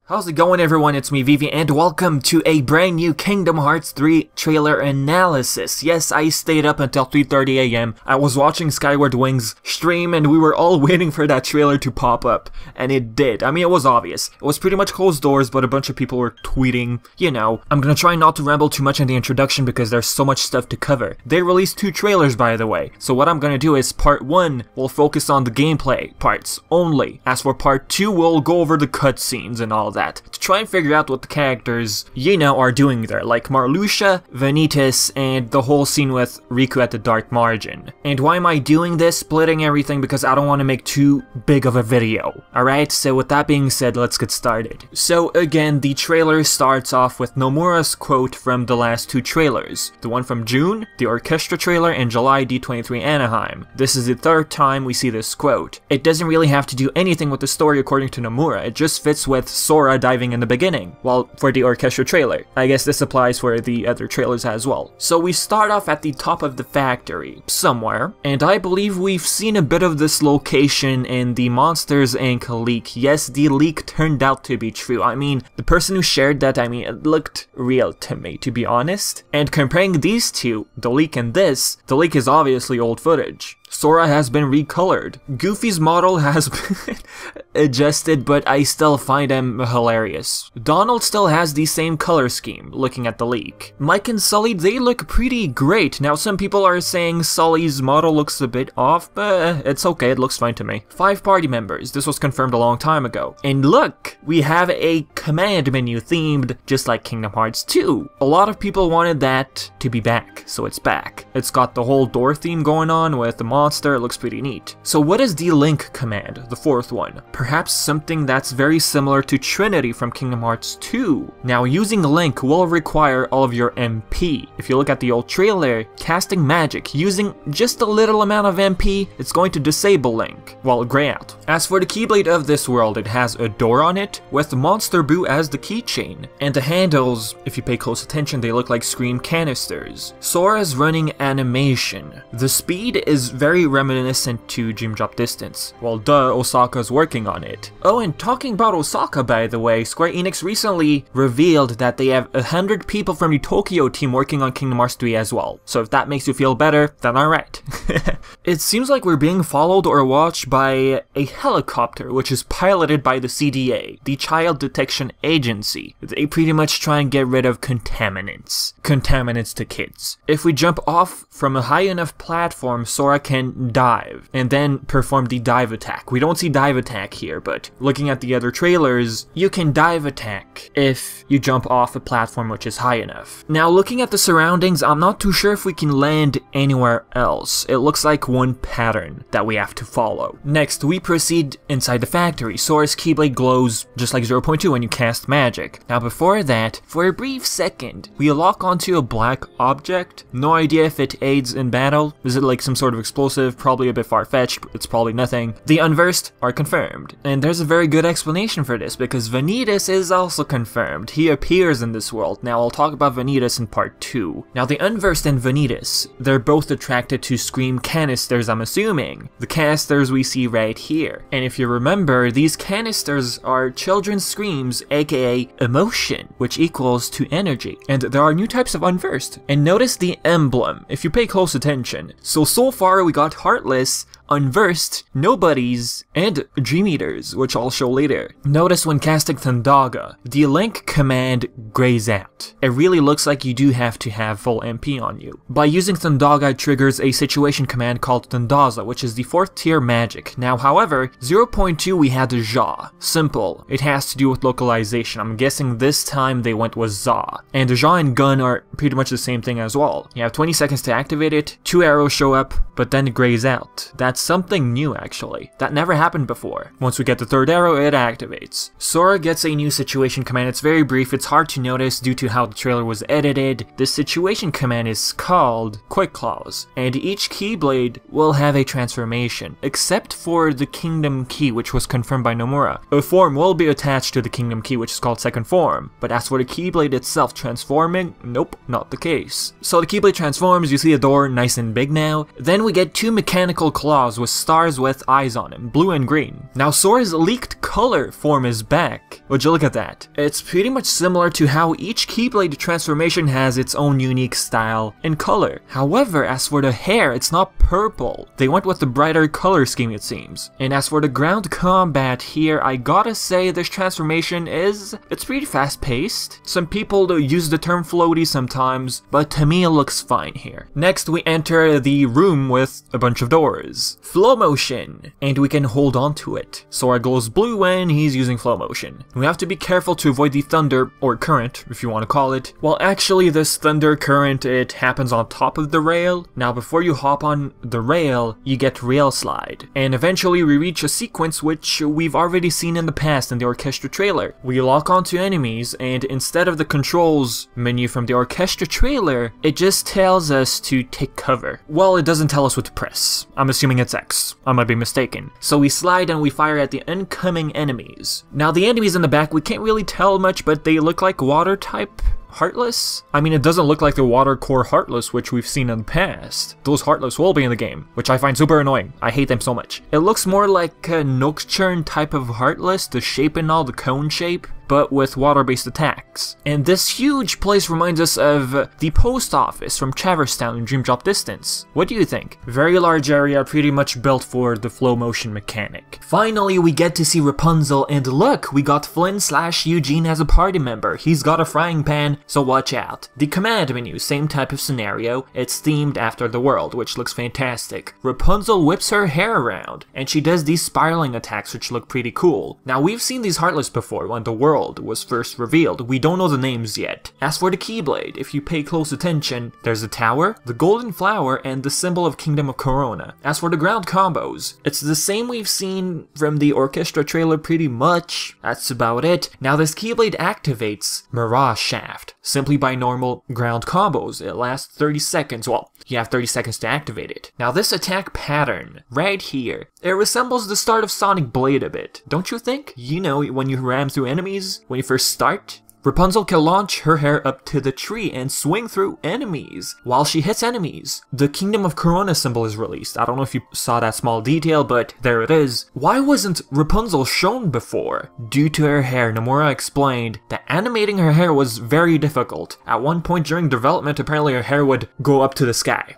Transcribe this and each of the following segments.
How's it going, everyone? It's me, Vivi, and welcome to a brand new Kingdom Hearts 3 trailer analysis. Yes, I stayed up until 3:30 AM. I was watching Skyward Wings stream, and we were all waiting for that trailer to pop up. And it did. I mean, it was obvious. It was pretty much closed doors, but a bunch of people were tweeting. You know, I'm gonna try not to ramble too much in the introduction because there's so much stuff to cover. They released 2 trailers, by the way. So what I'm gonna do is part 1 will focus on the gameplay parts only. As for part 2, we'll go over the cutscenes and all that, to try and figure out what the characters, you know, are doing there, like Marluxia, Vanitas, and the whole scene with Riku at the Dark Margin. And why am I doing this, splitting everything? Because I don't want to make too big of a video. Alright, so with that being said, let's get started. So again, the trailer starts off with Nomura's quote from the last 2 trailers. The one from June, the orchestra trailer, and July D23 Anaheim. This is the 3rd time we see this quote. It doesn't really have to do anything with the story according to Nomura, it just fits with Sora diving in the beginning. Well, for the orchestra trailer. I guess this applies for the other trailers as well. So we start off at the top of the factory, somewhere, and I believe we've seen a bit of this location in the Monsters Inc. leak. Yes, the leak turned out to be true. I mean, the person who shared that, it looked real to me, to be honest. And comparing these two, the leak and this, the leak is obviously old footage. Sora has been recolored. Goofy's model has been adjusted, but I still find him hilarious. Donald still has the same color scheme, looking at the leak. Mike and Sully, they look pretty great. Now some people are saying Sully's model looks a bit off, but it's okay, it looks fine to me. 5 party members, this was confirmed a long time ago. And look, we have a command menu themed, just like Kingdom Hearts 2. A lot of people wanted that to be back, so it's back. It's got the whole door theme going on with the monster, it looks pretty neat. So what is the Link command, the 4th one? Perhaps something that's very similar to Trinity from Kingdom Hearts 2. Now using Link will require all of your MP. If you look at the old trailer, casting magic using just a little amount of MP, it's going to disable Link, well, gray out. As for the Keyblade of this world, it has a door on it with Monster Boo as the keychain. And the handles, if you pay close attention, they look like Scream canisters. Sora's running animation. The speed is very reminiscent to Dream Drop Distance. Well, duh, Osaka's working on it. Oh, and talking about Osaka, by the way, Square Enix recently revealed that they have 100 people from the Tokyo team working on Kingdom Hearts 3 as well. So if that makes you feel better, then alright. It seems like we're being followed or watched by a helicopter, which is piloted by the CDA, the Child Detection Agency. They pretty much try and get rid of contaminants. Contaminants to kids. If we jump off from a high enough platform, Sora can dive, and then perform the dive attack. We don't see dive attack here, but looking at the other trailers, you can dive attack if you jump off a platform which is high enough. Now looking at the surroundings, I'm not too sure if we can land anywhere else. It looks like one pattern that we have to follow. Next, we proceed inside the factory. Sora's Keyblade glows just like 0.2 when you cast magic. Now before that, for a brief second, we lock onto a black object. No idea if it aids in battle. Is it like some sort of explosive? Probably a bit far-fetched, it's probably nothing. The Unversed are confirmed, and there's a very good explanation for this, because Vanitas is also confirmed. He appears in this world. Now I'll talk about Vanitas in part 2. Now the Unversed and Vanitas, they're both attracted to Scream canisters, I'm assuming. The canisters we see right here. And if you remember, these canisters are children's screams, aka emotion, which equals to energy. And there are new types of Unversed. And notice the emblem, if you pay close attention. So far we got Heartless, Unversed, Nobodies, and Dream Eaters, which I'll show later. Notice when casting Thundaga, the Link command grays out. It really looks like you do have to have full MP on you. By using Thundaga, it triggers a situation command called Thundaza, which is the 4th tier magic. Now, however, 0.2 we had Ja. Simple. It has to do with localization. I'm guessing this time they went with Za. And Ja and Gun are pretty much the same thing as well. You have 20 seconds to activate it, 2 arrows show up, but then it grays out. That's something new, actually. That never happened before. Once we get the 3rd arrow, it activates. Sora gets a new situation command. It's very brief, it's hard to notice due to how the trailer was edited. This situation command is called Quick Claws, and each Keyblade will have a transformation, except for the Kingdom Key, which was confirmed by Nomura. A form will be attached to the Kingdom Key, which is called Second Form, but as for the Keyblade itself transforming, nope, not the case. So the Keyblade transforms, you see a door nice and big now, then we get 2 mechanical claws claws with stars with eyes on him, blue and green. Now Sora's leaked color form is back. Would you look at that? It's pretty much similar to how each Keyblade transformation has its own unique style and color. However, as for the hair, it's not purple. They went with the brighter color scheme, it seems. And as for the ground combat here, I gotta say this transformation it's pretty fast paced. Some people use the term floaty sometimes, but to me it looks fine here. Next we enter the room with a bunch of doors. Flow motion, and we can hold on to it. Sora glows blue when he's using flow motion. We have to be careful to avoid the thunder, or current, if you want to call it. Well, actually this thunder current, it happens on top of the rail. Now before you hop on the rail, you get rail slide. And eventually we reach a sequence which we've already seen in the past in the orchestra trailer. We lock onto enemies, and instead of the controls menu from the orchestra trailer, it just tells us to take cover. Well, it doesn't tell us what to press. I'm assuming it's X. I might be mistaken. So we slide and we fire at the incoming enemies. Now the enemies in the back, we can't really tell much, but they look like water type. Heartless? I mean, it doesn't look like the water core Heartless which we've seen in the past. Those Heartless will be in the game, which I find super annoying. I hate them so much. It looks more like a Nocturne type of Heartless, the shape and all, the cone shape, but with water-based attacks. And this huge place reminds us of the post office from Traverse Town in Dream Drop Distance. What do you think? Very large area, pretty much built for the flow motion mechanic. Finally, we get to see Rapunzel, and look, we got Flynn/Eugene as a party member. He's got a frying pan, so watch out. The command menu, same type of scenario. It's themed after the world, which looks fantastic. Rapunzel whips her hair around, and she does these spiraling attacks which look pretty cool. Now, we've seen these Heartless before when the world was first revealed. We don't know the names yet. As for the Keyblade, if you pay close attention, there's a tower, the golden flower, and the symbol of Kingdom of Corona. As for the ground combos, it's the same we've seen from the orchestra trailer pretty much. That's about it. Now this Keyblade activates Mirage Shaft simply by normal ground combos. It lasts 30 seconds. Well, you have 30 seconds to activate it. Now this attack pattern right here, it resembles the start of Sonic Blade a bit, don't you think? You know, when you ram through enemies when you first start? Rapunzel can launch her hair up to the tree and swing through enemies. While she hits enemies, the Kingdom of Corona symbol is released. I don't know if you saw that small detail, but there it is. Why wasn't Rapunzel shown before? Due to her hair, Nomura explained that animating her hair was very difficult. At one point during development, apparently her hair would go up to the sky.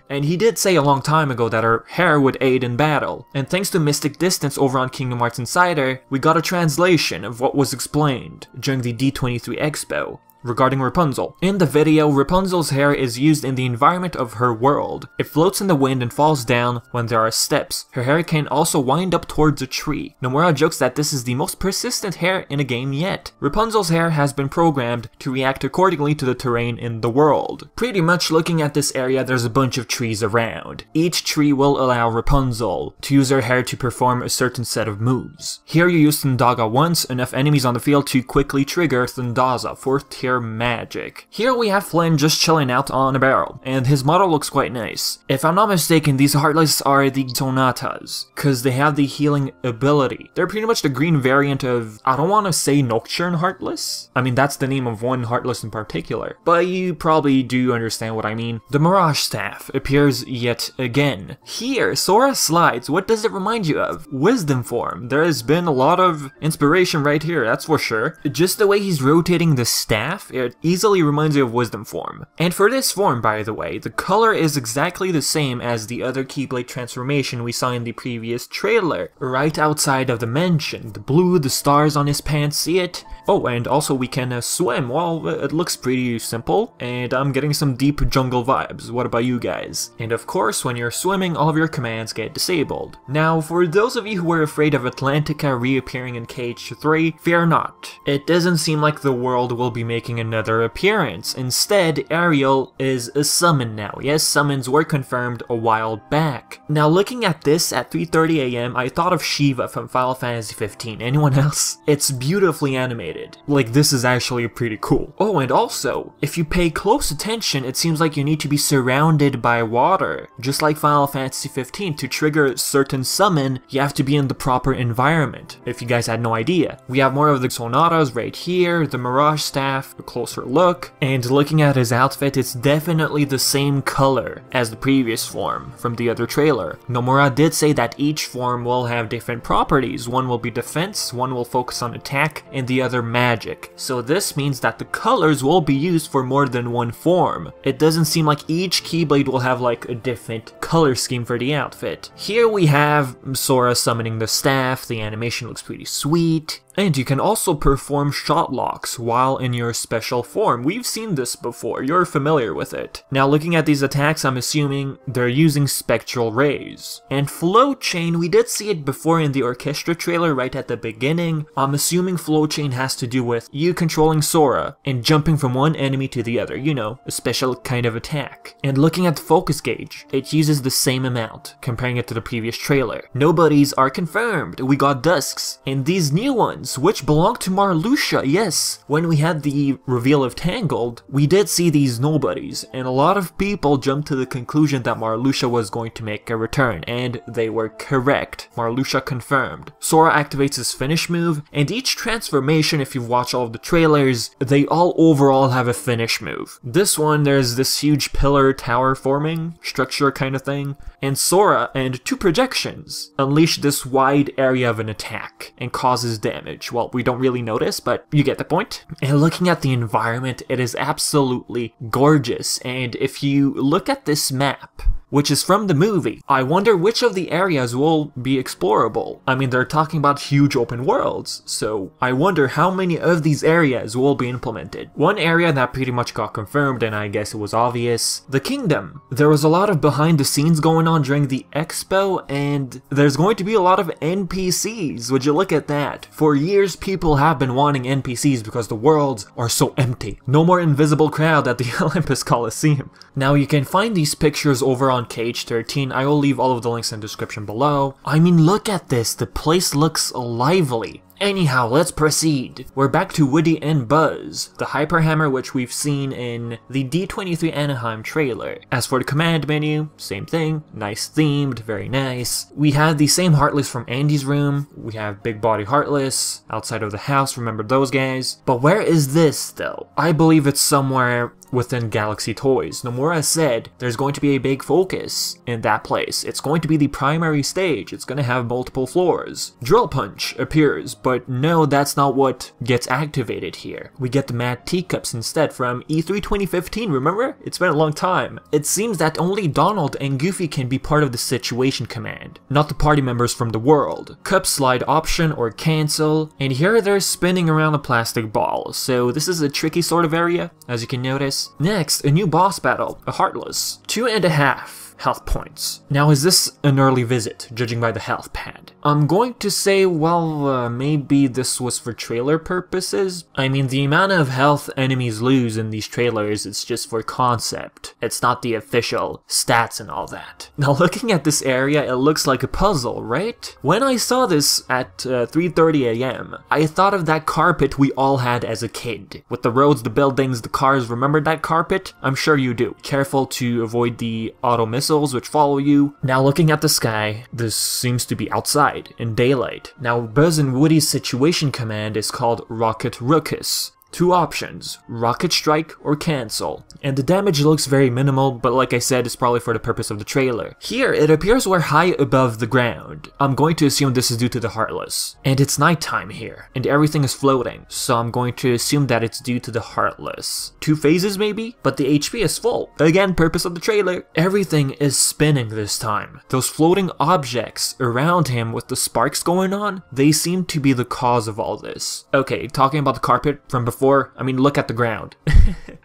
And he did say a long time ago that her hair would aid in battle. And thanks to Mystic Distance over on Kingdom Hearts Insider, we got a translation of what was explained during the D23 Expo regarding Rapunzel. In the video, Rapunzel's hair is used in the environment of her world. It floats in the wind and falls down when there are steps. Her hair can also wind up towards a tree. Nomura jokes that this is the most persistent hair in a game yet. Rapunzel's hair has been programmed to react accordingly to the terrain in the world. Pretty much looking at this area, there's a bunch of trees around. Each tree will allow Rapunzel to use her hair to perform a certain set of moves. Here you use Thundaga once, enough enemies on the field to quickly trigger Thundaza, 4th tier magic. Here we have Flynn just chilling out on a barrel, and his model looks quite nice. If I'm not mistaken, these Heartless are the Sonatas, because they have the healing ability. They're pretty much the green variant of, I don't want to say Nocturne Heartless. I mean, that's the name of one Heartless in particular, but you probably do understand what I mean. The Mirage Staff appears yet again. Here, Sora slides. What does it remind you of? Wisdom form. There has been a lot of inspiration right here, that's for sure. Just the way he's rotating the staff, it easily reminds you of Wisdom form. And for this form, by the way, the color is exactly the same as the other Keyblade transformation we saw in the previous trailer, right outside of the mansion. The blue, the stars on his pants, see it? Oh, and also we can swim. Well, it looks pretty simple, and I'm getting some deep jungle vibes. What about you guys? And of course, when you're swimming, all of your commands get disabled. Now, for those of you who were afraid of Atlantica reappearing in KH3, fear not. It doesn't seem like the world will be making another appearance. Instead, Ariel is a summon now. Yes, summons were confirmed a while back. Now, looking at this at 3:30 AM, I thought of Shiva from Final Fantasy 15. Anyone else? It's beautifully animated. Like, this is actually pretty cool. Oh, and also, if you pay close attention, it seems like you need to be surrounded by water. Just like Final Fantasy 15, to trigger a certain summon, you have to be in the proper environment, if you guys had no idea. We have more of the Sonatas right here, the Mirage Staff, a closer look, and looking at his outfit, it's definitely the same color as the previous form from the other trailer. Nomura did say that each form will have different properties. One will be defense, one will focus on attack, and the other magic. So this means that the colors will be used for more than one form. It doesn't seem like each Keyblade will have like a different color scheme for the outfit. Here we have Sora summoning the staff, the animation looks pretty sweet. And you can also perform shot locks while in your special form. We've seen this before, you're familiar with it. Now looking at these attacks, I'm assuming they're using spectral rays. And flow chain, we did see it before in the orchestra trailer right at the beginning. I'm assuming flow chain has to do with you controlling Sora and jumping from one enemy to the other, you know, a special kind of attack. And looking at the focus gauge, it uses the same amount, comparing it to the previous trailer. Nobodies are confirmed, we got Dusks, and these new ones, which belong to Marluxia. Yes, when we had the reveal of Tangled, we did see these nobodies, and a lot of people jumped to the conclusion that Marluxia was going to make a return, and they were correct. Marluxia confirmed. Sora activates his finish move, and each transformation, if you've watched all of the trailers, they all overall have a finish move. This one, there's this huge pillar tower forming structure kind of thing, and Sora and two projections unleash this wide area of an attack and causes damage. Well, we don't really notice, but you get the point. And looking at the environment, it is absolutely gorgeous. And if you look at this map, which is from the movie, I wonder which of the areas will be explorable. I mean, they're talking about huge open worlds, so I wonder how many of these areas will be implemented. One area that pretty much got confirmed, and I guess it was obvious, the kingdom. There was a lot of behind the scenes going on during the Expo, and there's going to be a lot of NPCs. Would you look at that? For years, people have been wanting NPCs because the worlds are so empty. No more invisible crowd at the Olympus Coliseum. Now you can find these pictures over on Cage 13. I will leave all of the links in the description below. I mean, look at this. The place looks lively. Anyhow, let's proceed. We're back to Woody and Buzz, the Hyper Hammer which we've seen in the D23 Anaheim trailer. As for the command menu, same thing, nice themed, very nice. We have the same Heartless from Andy's room, we have Big Body Heartless, outside of the house, remember those guys. But where is this though? I believe it's somewhere within Galaxy Toys. Nomura said there's going to be a big focus in that place. It's going to be the primary stage, it's going to have multiple floors. Drill Punch appears, but no, that's not what gets activated here. We get the Mad Teacups instead from E3 2015, remember? It's been a long time. It seems that only Donald and Goofy can be part of the Situation Command, not the party members from the world. Cup slide option or cancel, and here they're spinning around a plastic ball, so this is a tricky sort of area, as you can notice. Next, a new boss battle, a Heartless. 2.5 health points. Now, is this an early visit, judging by the health pad? I'm going to say, well, maybe this was for trailer purposes. I mean, the amount of health enemies lose in these trailers, it's just for concept. It's not the official stats and all that. Now, looking at this area, it looks like a puzzle, right? When I saw this at 3:30 a.m., I thought of that carpet we all had as a kid. With the roads, the buildings, the cars, remember that carpet? I'm sure you do. Careful to avoid the auto missiles which follow you. Now looking at the sky, this seems to be outside, in daylight. Now Buzz and Woody's Situation Command is called Rocket Ruckus. Two options, Rocket Strike or Cancel. And the damage looks very minimal, but like I said, it's probably for the purpose of the trailer. Here, it appears we're high above the ground. I'm going to assume this is due to the Heartless. And it's nighttime here, and everything is floating, so I'm going to assume that it's due to the Heartless. 2 phases maybe? But the HP is full. Again, purpose of the trailer. Everything is spinning this time. Those floating objects around him with the sparks going on, they seem to be the cause of all this. Okay, talking about the carpet from before, I mean, look at the ground.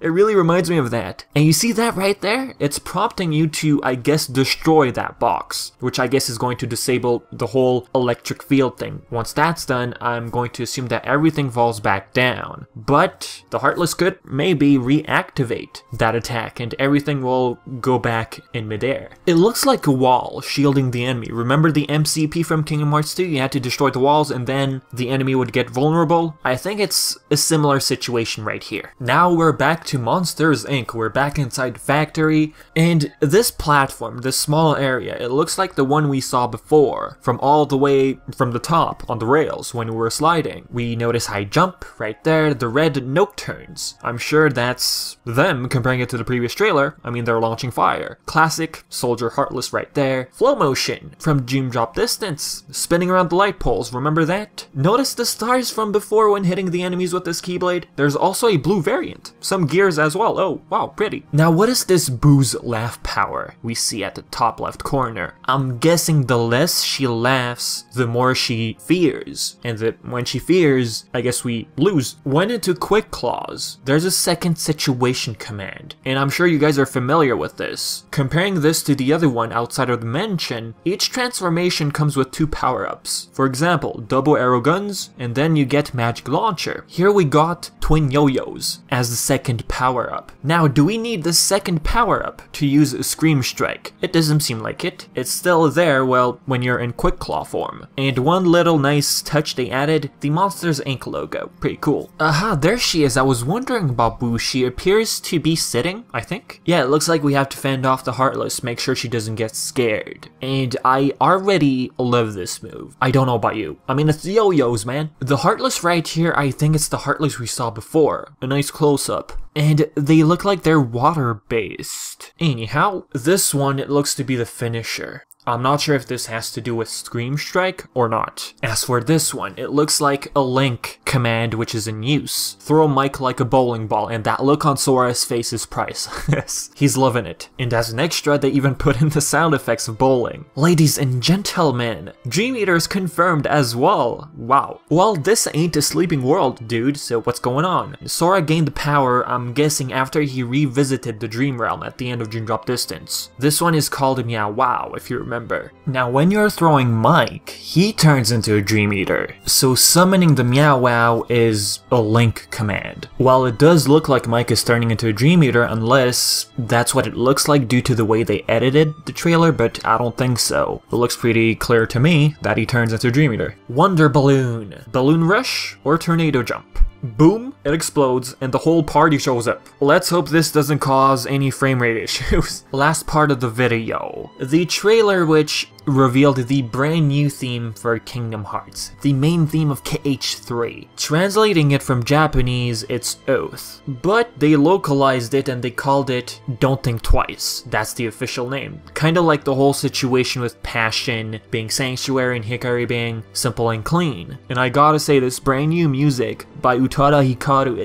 It really reminds me of that. And you see that right there? It's prompting you to, I guess, destroy that box, which I guess is going to disable the whole electric field thing. Once that's done, I'm going to assume that everything falls back down. But the Heartless could maybe reactivate that attack and everything will go back in midair. It looks like a wall shielding the enemy. Remember the MCP from Kingdom Hearts 2? You had to destroy the walls and then the enemy would get vulnerable. I think it's a similar situation right here. Now we're back to Monsters Inc. We're back inside the factory, and this platform, this small area, it looks like the one we saw before, from all the way from the top on the rails when we were sliding. We notice high jump right there, the red nocturnes. I'm sure that's them comparing it to the previous trailer. I mean, they're launching fire. Classic Soldier Heartless right there. Flow motion from Dream Drop Distance, spinning around the light poles, remember that? Notice the stars from before when hitting the enemies with this Keyblade. There's also a blue variant, some gears as well. Oh wow, pretty. Now what is this Boo's laugh power we see at the top left corner? I'm guessing the less she laughs, the more she fears, and that when she fears, I guess we lose. When into Quick Claws, there's a second situation command, and I'm sure you guys are familiar with this. Comparing this to the other one outside of the mention, each transformation comes with 2 power-ups. For example, double arrow guns, and then you get magic launcher. Here we got twin yo-yos as the second power-up. Now, do we need the second power-up to use a Scream Strike? It doesn't seem like it. It's still there, well, when you're in Quick Claw form. And one little nice touch they added, the Monsters Inc. logo. Pretty cool. Aha, there she is. I was wondering about Boo. She appears to be sitting, I think. Yeah, it looks like we have to fend off the Heartless, make sure she doesn't get scared. And I already love this move. I don't know about you. I mean, it's yo-yos, man. The Heartless right here, I think it's the Heartless we saw before. A nice close-up. And they look like they're water-based. Anyhow, this one, it looks to be the finisher. I'm not sure if this has to do with Scream Strike or not. As for this one, it looks like a Link command which is in use. Throw Mike like a bowling ball, and that look on Sora's face is priceless. He's loving it. And as an extra, they even put in the sound effects of bowling. Ladies and gentlemen, Dream Eater's confirmed as well. Wow. Well, this ain't a sleeping world, dude, so what's going on? Sora gained the power, I'm guessing, after he revisited the Dream Realm at the end of Dream Drop Distance. This one is called Meow Wow, if you remember. Now when you're throwing Mike, he turns into a Dream Eater, so summoning the Meow Wow is a Link command. While it does look like Mike is turning into a Dream Eater, unless that's what it looks like due to the way they edited the trailer, but I don't think so. It looks pretty clear to me that he turns into a Dream Eater. Wonder Balloon, Balloon Rush, or Tornado Jump. Boom, it explodes, and the whole party shows up. Let's hope this doesn't cause any frame rate issues. Last part of the video. The trailer which revealed the brand new theme for Kingdom Hearts, the main theme of KH3. Translating it from Japanese, it's Oath, but they localized it and they called it Don't Think Twice. That's the official name. Kinda like the whole situation with Passion being Sanctuary and Hikari being Simple and Clean. And I gotta say, this brand new music by Utada Hikaru,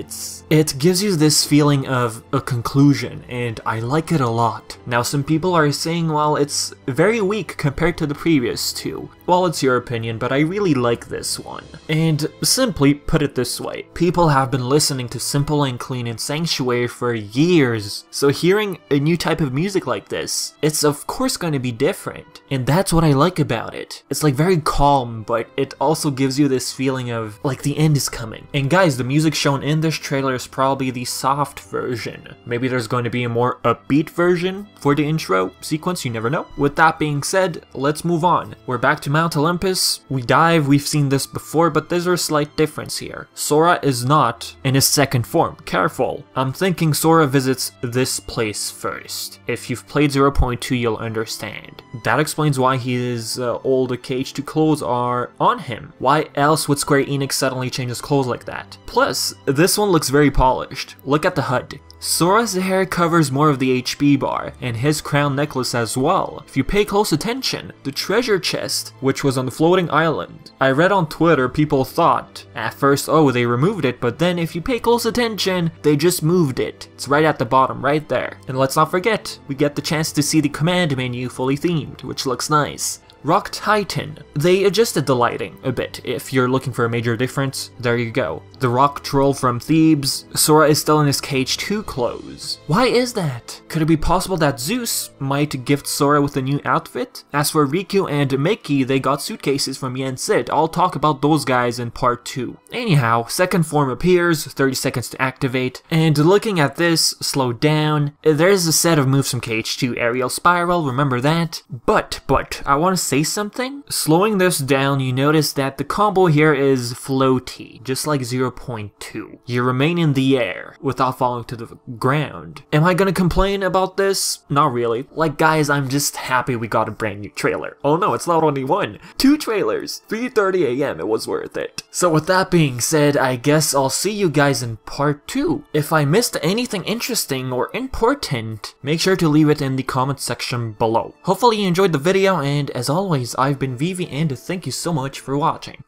it gives you this feeling of a conclusion, and I like it a lot. Now some people are saying, well, it's very weak compared to the previous two. Well, it's your opinion, but I really like this one. And simply put it this way, people have been listening to Simple and Clean and Sanctuary for years, so hearing a new type of music like this, it's of course going to be different. And that's what I like about it. It's like very calm, but it also gives you this feeling of like the end is coming. And guys, the music shown in this trailer is probably the soft version. Maybe there's going to be a more upbeat version for the intro sequence, you never know. With that being said, let's move on. We're back to Mount Olympus. We dive, we've seen this before, but there's a slight difference here. Sora is not in his second form. Careful. I'm thinking Sora visits this place first. If you've played 0.2, you'll understand. That explains why his old KH2 clothes are on him. Why else would Square Enix suddenly change his clothes like that? Plus, this one looks very polished. Look at the HUD. Sora's hair covers more of the HP bar, and his crown necklace as well. If you pay close attention, the treasure chest, which was on the floating island, I read on Twitter people thought, at first, oh, they removed it, but then if you pay close attention, they just moved it. It's right at the bottom, right there. And let's not forget, we get the chance to see the command menu fully themed, which looks nice. Rock Titan. They adjusted the lighting a bit. If you're looking for a major difference, there you go. The Rock Troll from Thebes. Sora is still in his KH2 clothes. Why is that? Could it be possible that Zeus might gift Sora with a new outfit? As for Riku and Mickey, they got suitcases from Yen Sid. I'll talk about those guys in part 2. Anyhow, second form appears, 30 seconds to activate, and looking at this, slow down, there's a set of moves from KH2, Aerial Spiral, remember that? But, I want to say say something? Slowing this down, you notice that the combo here is floaty, just like 0.2. You remain in the air without falling to the ground. Am I gonna complain about this? Not really. Like, guys, I'm just happy we got a brand new trailer. Oh no, it's not only one. 2 trailers. 3:30 AM, it was worth it. So with that being said, I guess I'll see you guys in part 2. If I missed anything interesting or important, make sure to leave it in the comment section below. Hopefully you enjoyed the video, and as always, I've been Vivi, and thank you so much for watching.